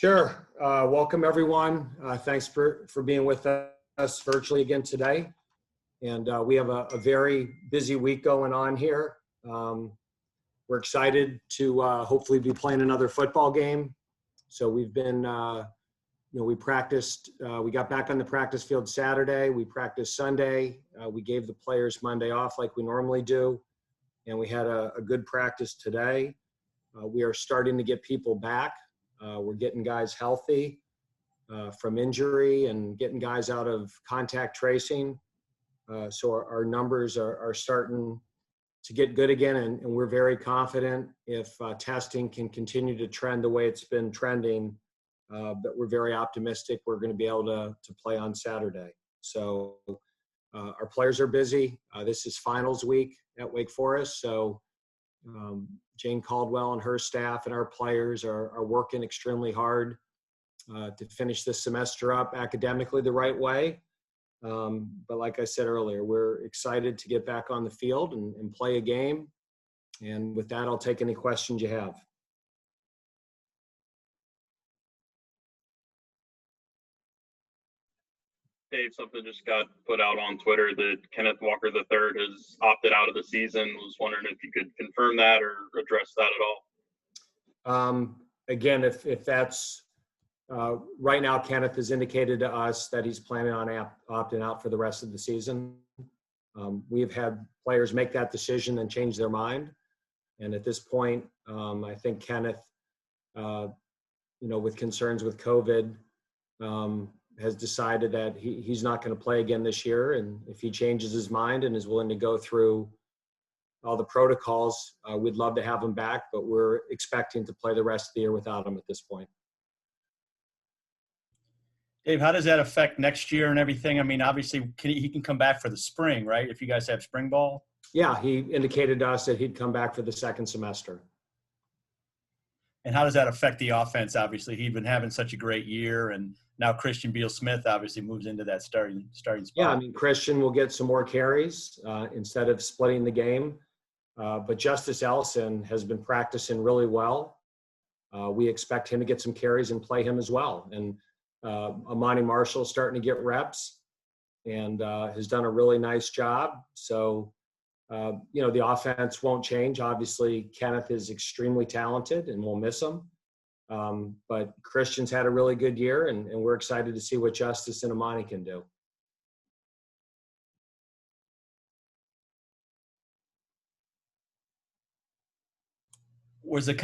Sure. Welcome, everyone. Thanks for being with us virtually again today. And we have a very busy week going on here. We're excited to hopefully be playing another football game. So we've been, we practiced, we got back on the practice field Saturday. We practiced Sunday. We gave the players Monday off like we normally do. And we had a good practice today. We are starting to get people back. We're getting guys healthy from injury and getting guys out of contact tracing. So our numbers are starting to get good again, and we're very confident if testing can continue to trend the way it's been trending, that we're very optimistic we're going to be able to play on Saturday. So our players are busy. This is finals week at Wake Forest, so Jane Caldwell and her staff and our players are working extremely hard to finish this semester up academically the right way. But like I said earlier, we're excited to get back on the field and play a game. And with that, I'll take any questions you have. Dave, something just got put out on Twitter that Kenneth Walker III has opted out of the season. Was wondering if you could confirm that or address that at all. Again, if that's right now, Kenneth has indicated to us that he's planning on opting out for the rest of the season. We have had players make that decision and change their mind. And at this point, I think Kenneth, with concerns with COVID, has decided that he's not going to play again this year. And if he changes his mind and is willing to go through all the protocols, we'd love to have him back, but we're expecting to play the rest of the year without him at this point. Dave, how does that affect next year and everything? I mean, obviously he can come back for the spring, right? If you guys have spring ball? Yeah, he indicated to us that he'd come back for the second semester. And how does that affect the offense? Obviously, he'd been having such a great year, and now Christian Beal-Smith obviously moves into that starting spot. Yeah, I mean, Christian will get some more carries instead of splitting the game. But Justice Ellison has been practicing really well. We expect him to get some carries and play him as well. And Amani Marshall is starting to get reps and has done a really nice job. So, the offense won't change. Obviously, Kenneth is extremely talented and we'll miss him. But Christian's had a really good year, and we're excited to see what Justice and Amani can do. Was it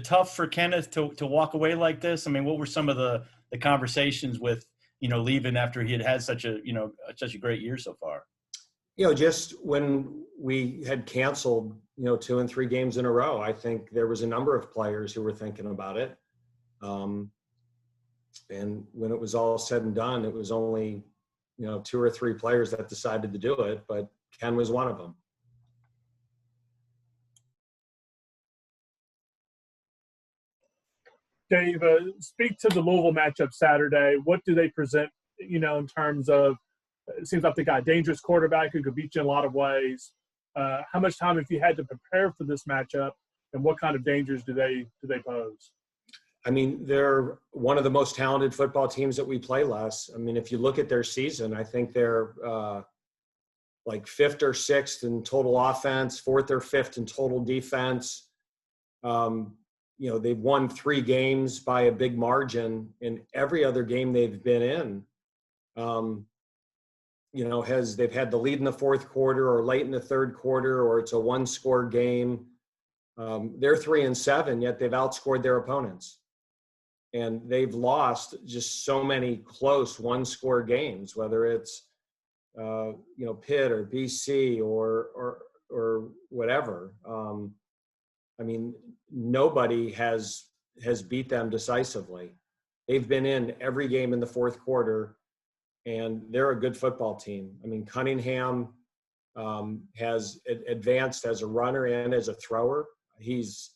tough for Kenneth to walk away like this? I mean, what were some of the conversations with, leaving after he had such a great year so far? Just when we had canceled, 2 and 3 games in a row, I think there was a number of players who were thinking about it. And when it was all said and done, it was only, 2 or 3 players that decided to do it, but Ken was one of them. Dave, speak to the Louisville matchup Saturday. What do they present, in terms of, it seems like they got a dangerous quarterback who could beat you in a lot of ways. How much time have you had to prepare for this matchup, and what kind of dangers do they pose? I mean, they're one of the most talented football teams that we play, Les. I mean, if you look at their season, I think they're like 5th or 6th in total offense, 4th or 5th in total defense. They've won 3 games by a big margin. In every other game they've been in, they've had the lead in the 4th quarter or late in the 3rd quarter, or it's a 1-score game. They're 3-7, yet they've outscored their opponents. And they've lost just so many close 1-score games, whether it's, Pitt or BC or whatever. I mean, nobody has beat them decisively. They've been in every game in the 4th quarter, and they're a good football team. I mean, Cunningham has advanced as a runner and as a thrower. He's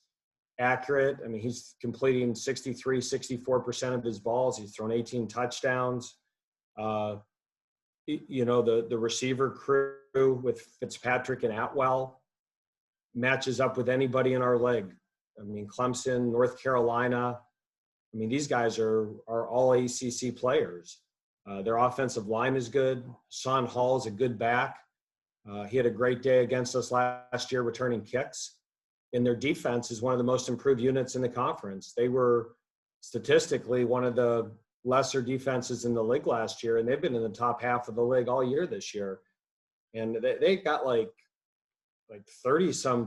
accurate. I mean, he's completing 64% of his balls. He's thrown 18 touchdowns. The receiver crew with Fitzpatrick and Atwell matches up with anybody in our league. I mean, Clemson, North Carolina, I mean, these guys are all ACC players. Their offensive line is good. Sean Hall is a good back. He had a great day against us last year returning kicks. And their defense is one of the most improved units in the conference. They were statistically one of the lesser defenses in the league last year, and they've been in the top half of the league all year this year. And they got like 30-some,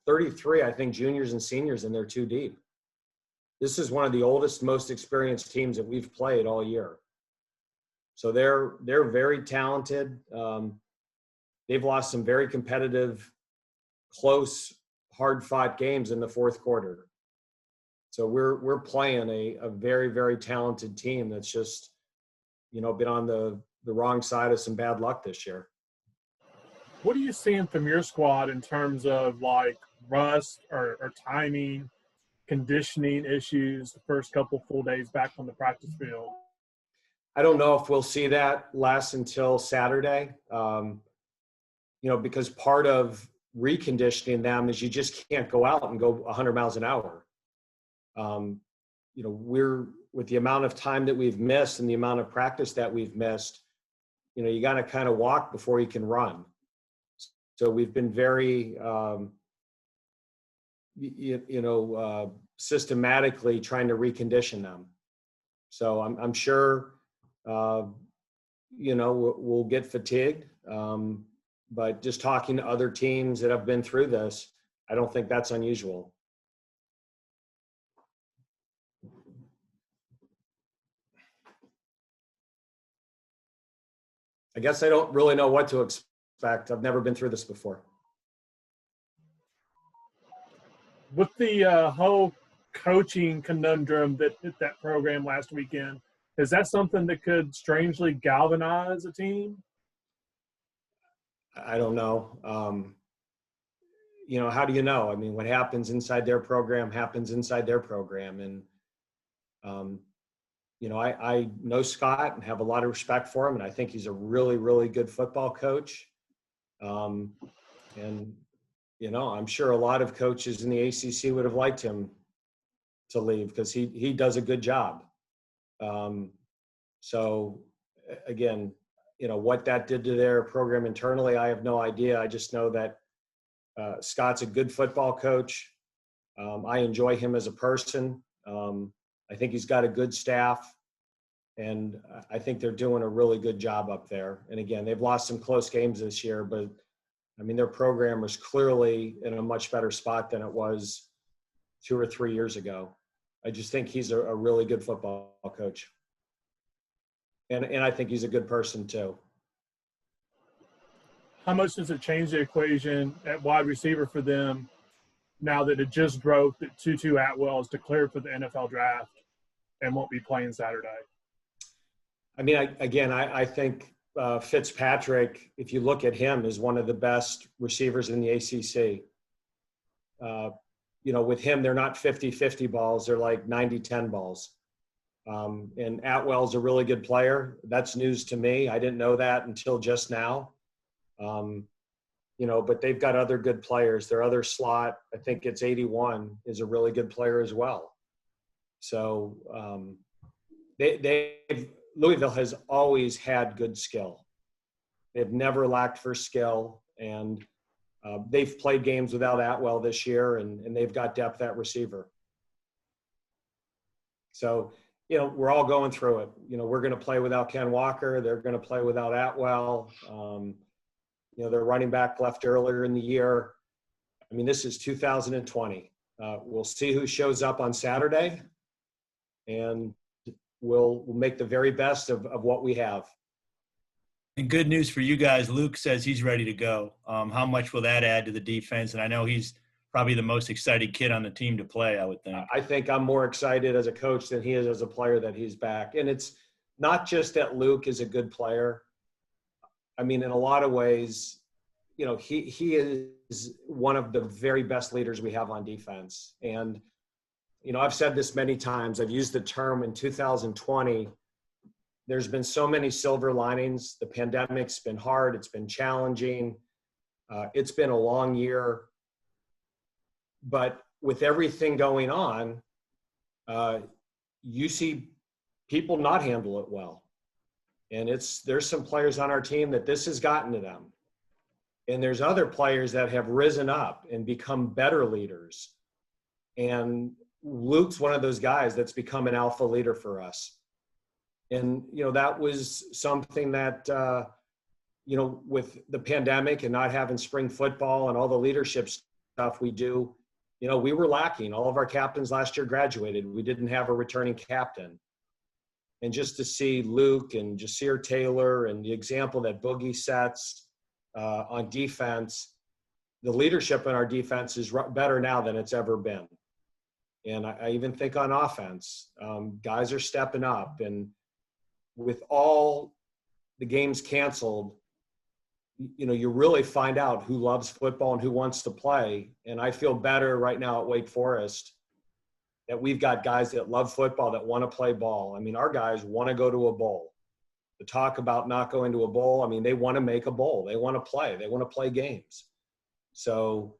33, I think, juniors and seniors in there too deep. This is one of the oldest, most experienced teams that we've played all year. So they're very talented. They've lost some very competitive, close, hard-fought games in the fourth quarter. So we're playing a very, very talented team that's just, been on the wrong side of some bad luck this year. What are you seeing from your squad in terms of like rust or timing, conditioning issues the first couple full days back on the practice field? I don't know if we'll see that last until Saturday, because part of reconditioning them is you just can't go out and go 100 miles an hour. We're with the amount of time that we've missed and the amount of practice that we've missed, you got to kind of walk before you can run. So we've been very, systematically trying to recondition them. So I'm sure, we'll get fatigued. But just talking to other teams that have been through this, I don't think that's unusual. I guess I don't really know what to expect. I've never been through this before. With the whole coaching conundrum that hit that program last weekend, is that something that could strangely galvanize a team? I don't know. How do you know? I mean, what happens inside their program happens inside their program. And, I know Scott and have a lot of respect for him. And I think he's a really, really good football coach. I'm sure a lot of coaches in the ACC would have liked him to leave because he does a good job. So again, what that did to their program internally, I have no idea. I just know that Scott's a good football coach. I enjoy him as a person. I think he's got a good staff, and I think they're doing a really good job up there. And again, they've lost some close games this year, but I mean, their program was clearly in a much better spot than it was 2 or 3 years ago. I just think he's a really good football coach. And I think he's a good person too. How much does it change the equation at wide receiver for them now that it just broke that Tutu Atwell is declared for the NFL draft and won't be playing Saturday? I mean, I think Fitzpatrick, if you look at him, is one of the best receivers in the ACC. With him, they're not 50-50 balls. They're like 90-10 balls. And Atwell's a really good player. That's news to me. I didn't know that until just now. But they've got other good players. Their other slot, I think it's 81, is a really good player as well. So Louisville has always had good skill. They've never lacked for skill, and they've played games without Atwell this year, and they've got depth at receiver. So, we're all going through it. We're going to play without Ken Walker. They're going to play without Atwell. Their running back left earlier in the year. I mean, this is 2020. We'll see who shows up on Saturday, and we'll make the very best of what we have. And good news for you guys, Luke says he's ready to go. How much will that add to the defense? And I know he's probably the most excited kid on the team to play, I would think. I think I'm more excited as a coach than he is as a player that he's back. And it's not just that Luke is a good player. I mean, in a lot of ways, he is one of the very best leaders we have on defense. And, I've said this many times. I've used the term in 2020. There's been so many silver linings. The pandemic's been hard. It's been challenging. It's been a long year. But with everything going on, you see people not handle it well. And there's some players on our team that this has gotten to them. And there's other players that have risen up and become better leaders. And Luke's one of those guys that's become an alpha leader for us. And, that was something that, with the pandemic and not having spring football and all the leadership stuff we do, we were lacking. All of our captains last year graduated. We didn't have a returning captain. And just to see Luke and Jasir Taylor and the example that Boogie sets on defense, the leadership in our defense is better now than it's ever been. And I even think on offense, guys are stepping up. And with all the games canceled, you really find out who loves football and who wants to play. And I feel better right now at Wake Forest that we've got guys that love football, that want to play ball. I mean, our guys want to go to a bowl. The talk about not going to a bowl, I mean, they want to make a bowl. They want to play. They want to play games. So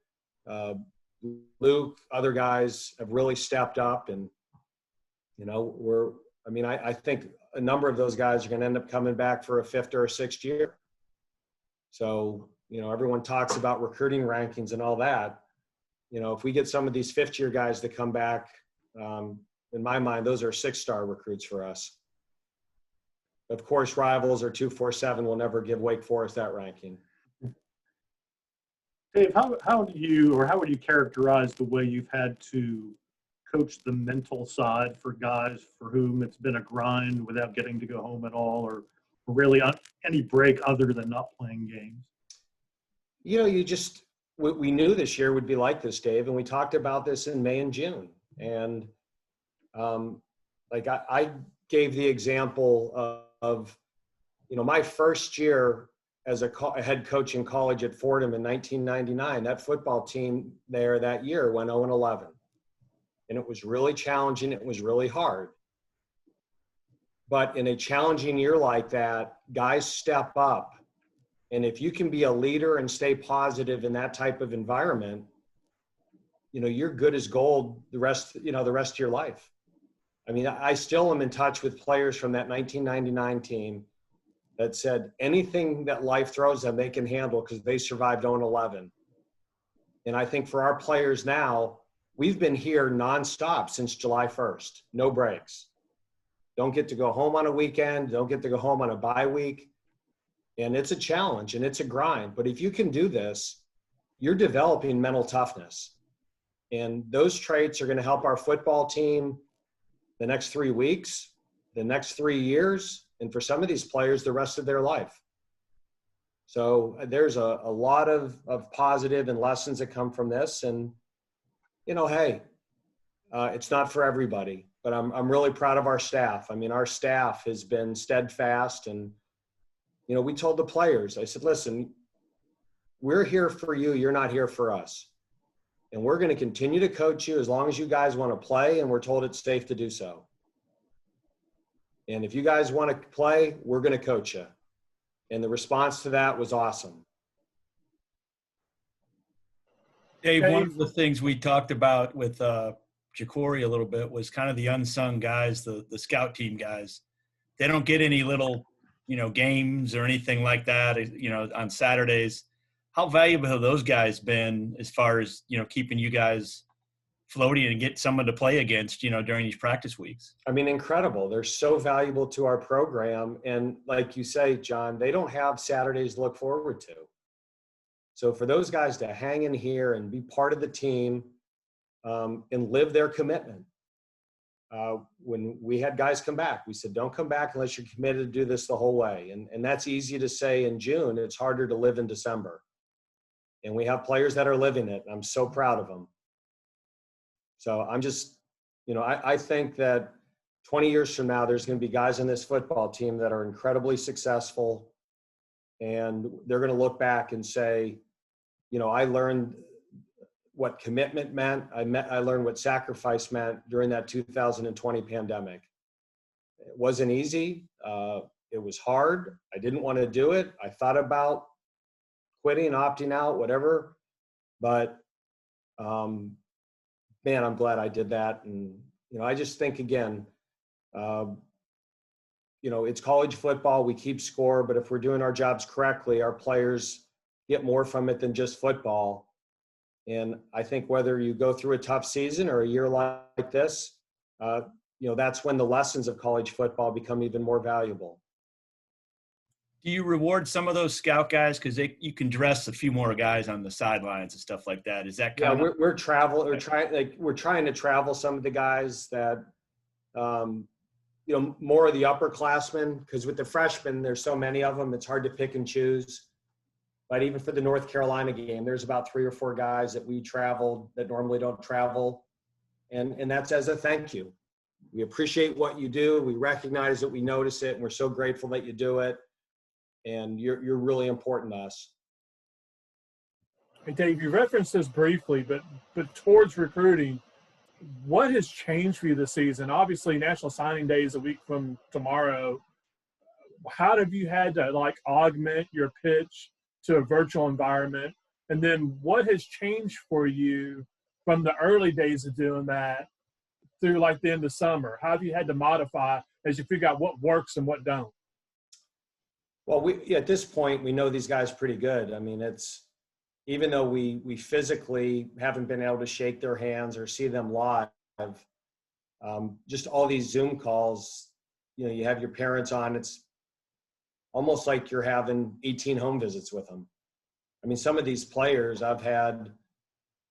Luke, other guys have really stepped up. And, I think a number of those guys are going to end up coming back for a fifth or a sixth year. So, everyone talks about recruiting rankings and all that. If we get some of these fifth-year guys to come back, in my mind, those are six-star recruits for us. Of course, Rivals or 247 will never give Wake Forest that ranking. Dave, how would you characterize the way you've had to coach the mental side for guys for whom it's been a grind without getting to go home at all, or really any break other than not playing games? We knew this year would be like this, Dave, and we talked about this in May and June. And I gave the example of my first year as a head coach in college at Fordham in 1999, that football team there that year went 0-11. And it was really challenging. It was really hard. But in a challenging year like that, guys step up. And if you can be a leader and stay positive in that type of environment, you're good as gold the rest of your life. I mean, I still am in touch with players from that 1999 team that said anything that life throws them, they can handle because they survived 0-11. And I think for our players now, we've been here nonstop since July 1st, no breaks. Don't get to go home on a weekend. Don't get to go home on a bye week. And it's a challenge and it's a grind. But if you can do this, you're developing mental toughness. And those traits are going to help our football team the next 3 weeks, the next 3 years, and for some of these players, the rest of their life. So there's a lot of positive and lessons that come from this. And, it's not for everybody, but I'm really proud of our staff. I mean, our staff has been steadfast. And, we told the players, I said, listen, we're here for you. You're not here for us. And we're going to continue to coach you as long as you guys want to play and we're told it's safe to do so. And if you guys want to play, we're going to coach you. And the response to that was awesome. Dave, one of the things we talked about with Jacory a little bit was kind of the unsung guys, the scout team guys. They don't get any little, games or anything like that, on Saturdays. How valuable have those guys been as far as, keeping you guys floating and get someone to play against, during these practice weeks? I mean, incredible. They're so valuable to our program. And like you say, John, they don't have Saturdays to look forward to. So for those guys to hang in here and be part of the team and live their commitment. When we had guys come back, we said, don't come back unless you're committed to do this the whole way. And that's easy to say in June. It's harder to live in December. And we have players that are living it. I'm so proud of them. So I'm just, I think that 20 years from now, there's going to be guys on this football team that are incredibly successful. And they're going to look back and say, I learned what commitment meant. I learned what sacrifice meant during that 2020 pandemic. It wasn't easy. It was hard. I didn't want to do it. I thought about quitting, opting out, whatever. But, man, I'm glad I did that. And I just think, again, it's college football. We keep score, but if we're doing our jobs correctly, our players get more from it than just football. And I think whether you go through a tough season or a year like this, that's when the lessons of college football become even more valuable. Do you reward some of those scout guys because you can dress a few more guys on the sidelines and stuff like that? Is that kind of? We're trying to travel some of the guys that, more of the upperclassmen, because with the freshmen, there's so many of them, it's hard to pick and choose. But even for the North Carolina game, there's about 3 or 4 guys that we traveled that normally don't travel. And that's as a thank you. We appreciate what you do. We recognize it. We notice it. And we're so grateful that you do it. And you're really important to us. Hey, Dave, you referenced this briefly, but towards recruiting, what has changed for you this season? Obviously, National Signing Day is a week from tomorrow. How have you had to augment your pitch to a virtual environment? And then what has changed for you from the early days of doing that through the end of summer? How have you had to modify as you figure out what works and what don't? Well, at this point, we know these guys pretty good. I mean, even though we physically haven't been able to shake their hands or see them live, just all these Zoom calls, you have your parents on, it's almost like you're having 18 home visits with them. I mean, some of these players, I've had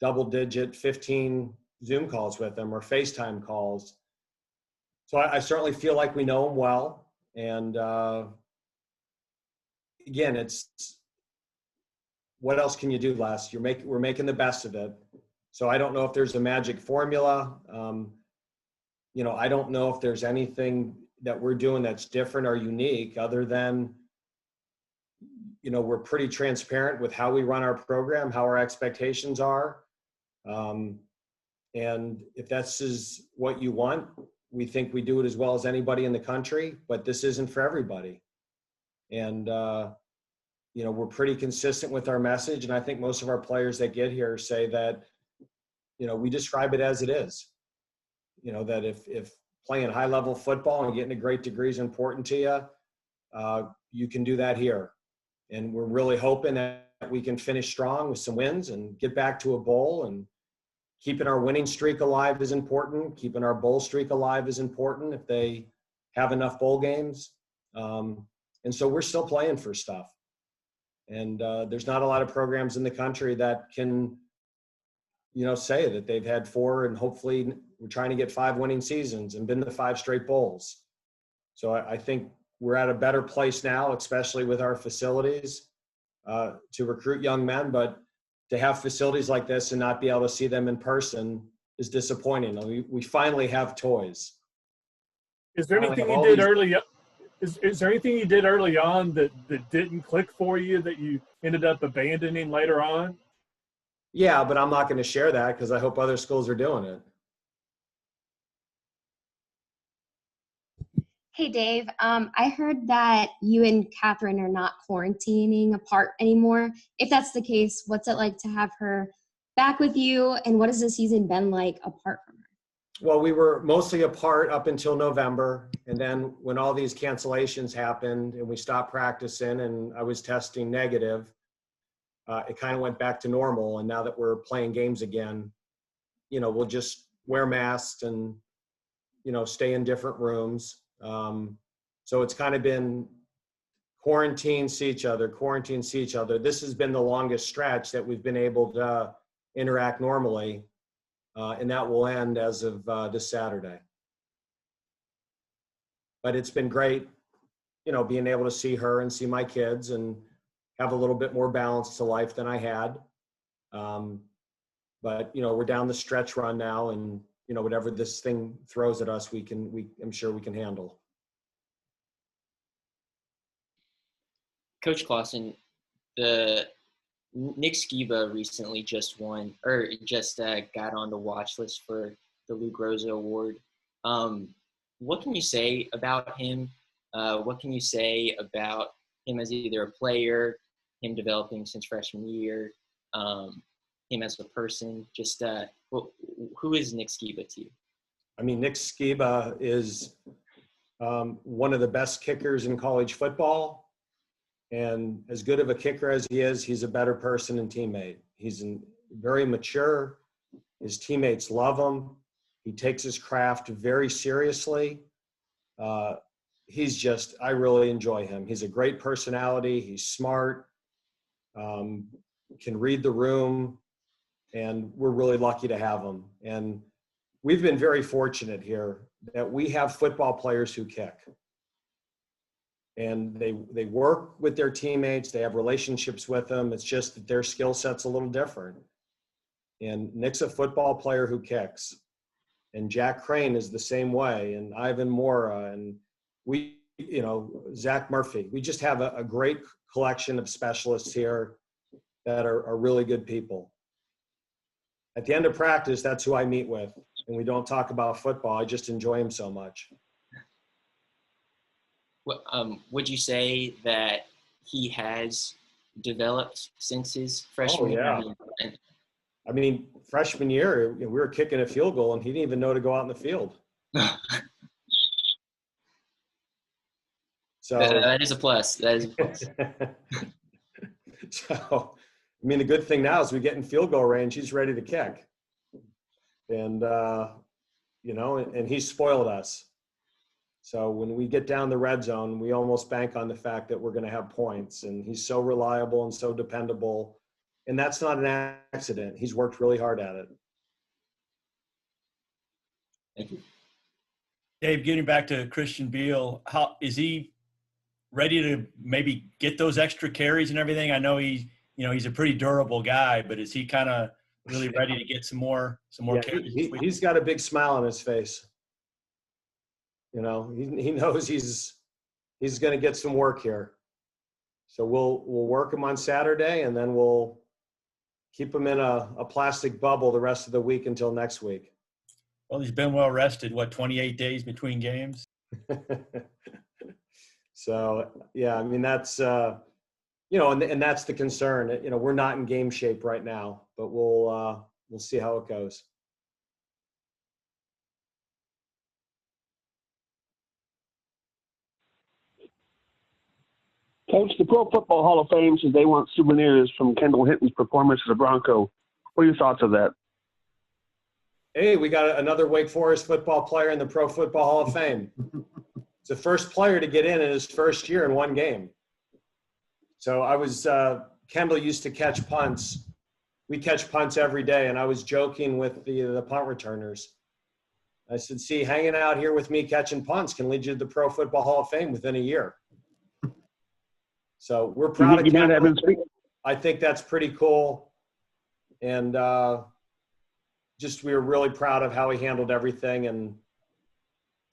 double-digit 15 Zoom calls with them or FaceTime calls. So I certainly feel like we know them well. And again, it's what else can you do, Les? We're making the best of it. So I don't know if there's a magic formula. I don't know if there's anything that we're doing that's different or unique other than, we're pretty transparent with how we run our program, how our expectations are. And if this is what you want, we think we do it as well as anybody in the country, but this isn't for everybody. And, we're pretty consistent with our message. And I think most of our players that get here say that, we describe it as it is, that if playing high level football and getting a great degree is important to you, you can do that here. And we're really hoping that we can finish strong with some wins and get back to a bowl. And keeping our winning streak alive is important. Keeping our bowl streak alive is important if they have enough bowl games. And so we're still playing for stuff. And there's not a lot of programs in the country that can, say that they've had 4 and hopefully we're trying to get 5 winning seasons and been to 5 straight bowls. So I think we're at a better place now, especially with our facilities to recruit young men. But to have facilities like this and not be able to see them in person is disappointing. We finally have toys. Is there anything you did early? Is there anything you did early on that didn't click for you that you ended up abandoning later on? Yeah, but I'm not going to share that because I hope other schools are doing it. Hey, Dave. I heard that you and Catherine are not quarantining apart anymore. If that's the case, what's it like to have her back with you, and what has the season been like apart from her? Well, we were mostly apart up until November, and then when all these cancellations happened and we stopped practicing and I was testing negative, it kind of went back to normal. And now that we're playing games again, we'll just wear masks and, stay in different rooms. So it's kind of been quarantine, see each other. This has been the longest stretch that we've been able to interact normally. And that will end as of this Saturday. But it's been great, being able to see her and see my kids and have a little bit more balance to life than I had. But, we're down the stretch run now, and, whatever this thing throws at us, I'm sure we can handle. Coach Clawson, Nick Skeba recently just got on the watch list for the Lou Groza Award. What can you say about him? What can you say about him as either a player, him developing since freshman year, him as a person? Just who is Nick Skeba to you? I mean, Nick Skeba is one of the best kickers in college football. And as good of a kicker as he is, he's a better person and teammate. He's very mature. His teammates love him. He takes his craft very seriously. I really enjoy him. He's a great personality. He's smart, can read the room, and we're really lucky to have him. And we've been very fortunate here that we have football players who kick. And they work with their teammates. They have relationships with them. It's just that their skill set's a little different. And Nick's a football player who kicks. And Jack Crane is the same way, and Ivan Mora, and Zach Murphy. We just have a great collection of specialists here that are really good people. At the end of practice, that's who I meet with. And we don't talk about football. I just enjoy him so much. Would you say that he has developed since his freshman year? Oh, yeah. I mean, freshman year, we were kicking a field goal, and he didn't even know to go out in the field. So that is a plus. That is a plus. So, I mean, the good thing now is we get in field goal range, he's ready to kick. And, and he's spoiled us. So when we get down the red zone, we almost bank on the fact that we're going to have points. And he's so reliable and so dependable. And that's not an accident. He's worked really hard at it. Thank you. Dave, getting back to Christian Beal, how is he ready to maybe get those extra carries and everything? I know he's a pretty durable guy, but is he kind of really ready to get some more carries? He's got a big smile on his face. He knows he's going to get some work here. So we'll work him on Saturday, and then we'll keep him in a plastic bubble the rest of the week until next week. Well, he's been well rested. 28 days between games? So, yeah, I mean, that's, and that's the concern. We're not in game shape right now, but we'll see how it goes. Coach, the Pro Football Hall of Fame says they want souvenirs from Kendall Hinton's performance as a Bronco. What are your thoughts of that? Hey, we got another Wake Forest football player in the Pro Football Hall of Fame. It's the first player to get in his first year in one game. So Kendall used to catch punts. We catch punts every day, and I was joking with the punt returners. I said, see, hanging out here with me catching punts can lead you to the Pro Football Hall of Fame within a year. So we're proud of Kendall. I think that's pretty cool. And we were really proud of how he handled everything. And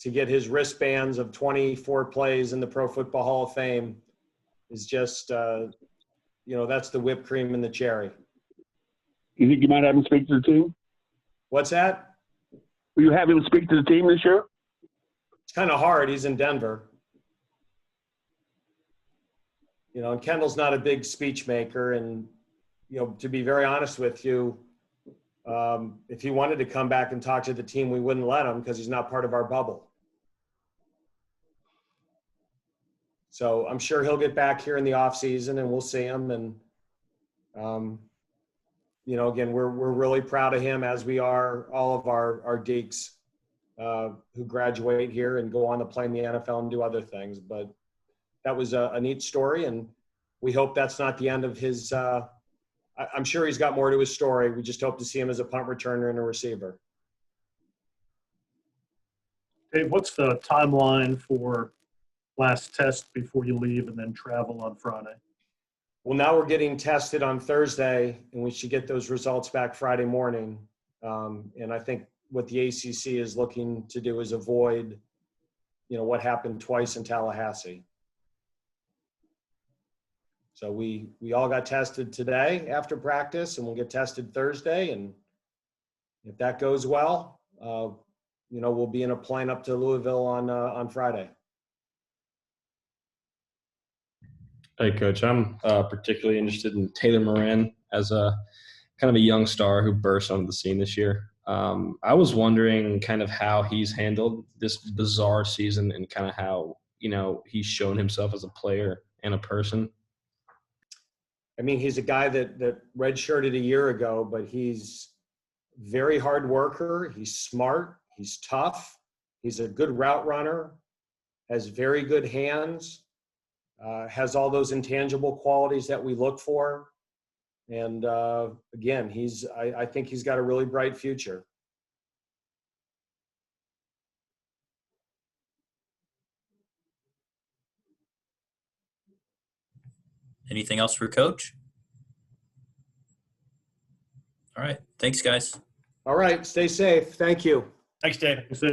to get his wristbands of 24 plays in the Pro Football Hall of Fame is just, that's the whipped cream and the cherry. You think you might have him speak to the team? What's that? Will you have him speak to the team this year? It's kind of hard. He's in Denver. And Kendall's not a big speech maker. And, to be very honest with you, if he wanted to come back and talk to the team, we wouldn't let him because he's not part of our bubble. So I'm sure he'll get back here in the off season and we'll see him. And, again, we're really proud of him, as we are all of our Deeks who graduate here and go on to play in the NFL and do other things. But that was a neat story, and we hope that's not the end of his I'm sure he's got more to his story. We just hope to see him as a punt returner and a receiver. Dave, what's the timeline for last test before you leave and then travel on Friday? Well, now we're getting tested on Thursday, and we should get those results back Friday morning. And I think what the ACC is looking to do is avoid, what happened twice in Tallahassee. So we all got tested today after practice, and we'll get tested Thursday. And if that goes well, we'll be in a plane up to Louisville on Friday. Hey, Coach. I'm particularly interested in Taylor Moran as a kind of a young star who burst onto the scene this year. I was wondering kind of how he's handled this bizarre season and kind of how, he's shown himself as a player and a person. I mean, he's a guy that redshirted a year ago, but he's very hard worker. He's smart. He's tough. He's a good route runner, has very good hands, has all those intangible qualities that we look for. And again, I think he's got a really bright future. Anything else for Coach? All right. Thanks, guys. All right. Stay safe. Thank you. Thanks, Dave. So